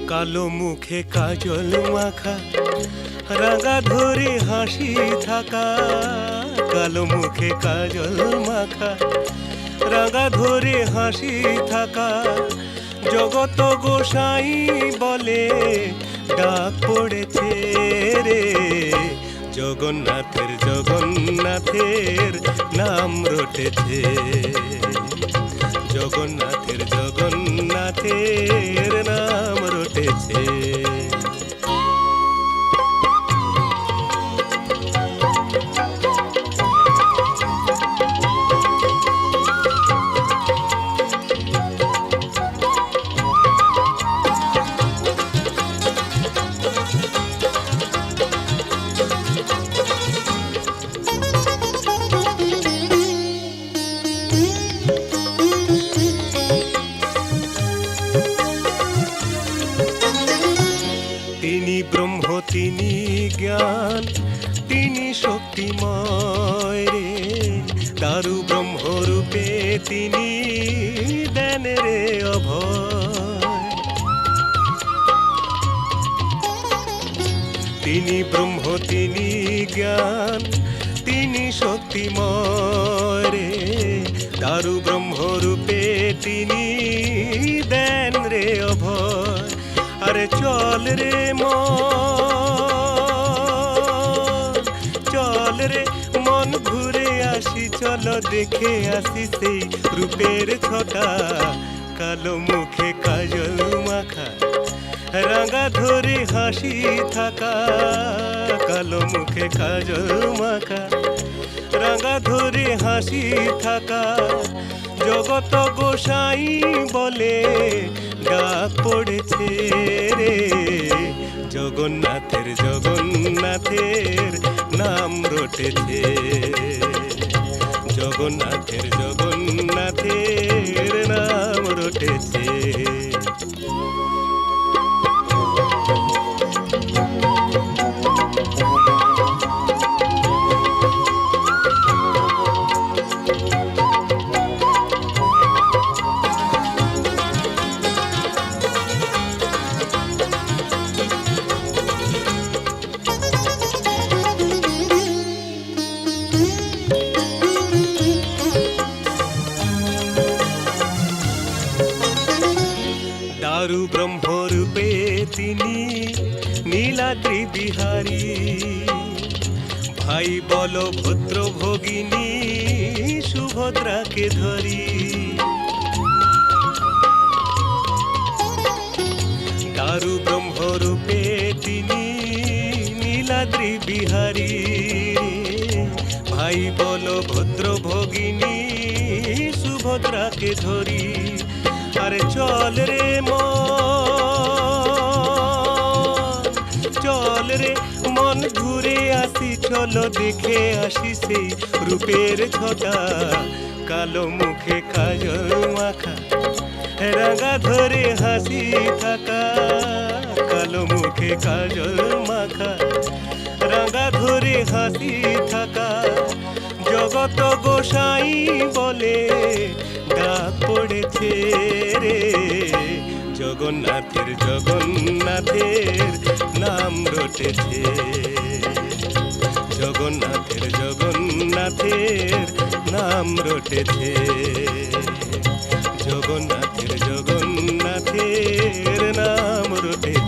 কালো মুখে কাজল মাখা, রাঙা ধরে হাসি থাকা। কালো মুখে কাজল মাখা, রাঙা ধরে হাসি থাকা। জগত গোসাই বলে ডাক পড়েছে রে, জগন্নাথের জগন্নাথের নাম রটেছে। জগন্নাথের জগন্নাথের নাম রটেছে। তিনি ব্রহ্ম, তিনি জ্ঞান, তিনি শক্তিময় রে। দারু ব্রহ্মরূপে তিনি দেন রে অভয়। তিনি ব্রহ্ম, তিনি জ্ঞান, তিনি শক্তিময় রে। দারু ব্রহ্মরূপে তিনি দেন রে অভয়। আরে চল রে মন, চল রে মন ঘুরে আসি, চলো দেখে আসি সেই রূপের ছটা। কালো মুখে কাজল মাখা, রাঙা ধরে হাসি থাকা। কালো মুখে কাজল মাখা, রাঙা ধরে হাসি থাকা। জগত গোসাই বলে ডাক পড়েছে রে, জগন্নাথের জগন্নাথের নাম রটেছে। জগন্নাথের জগন্নাথের নাম রটেছে। দারু ব্রহ্মরূপে তিনি নীলাদ্রি বিহারী। ভাই বলভদ্র ভগিনী সুভদ্রাকে ধরি। দারু ব্রহ্মরূপে তিনি নীলাদ্রি বিহারী। ভাই বলভদ্র ভগিনী সুভদ্রাকে ধরি। আরে চল রে মন, চল রে মন ঘুরে আসি, চলো দেখে আসি সেই রূপের ছটা। কালো মুখে কাজল মাখা, রাঙা ধরে হাসি থাকা। কালো মুখে কাজল মাখা, রাঙা ধরে হাসি থাকা। জগত গোসাই বলে ডাক পড়েছে রে, জগন্নাথের জগন্নাথের নাম রটেছে। জগন্নাথের জগন্নাথের নাম রটেছে। জগন্নাথের জগন্নাথের নাম রটেছে।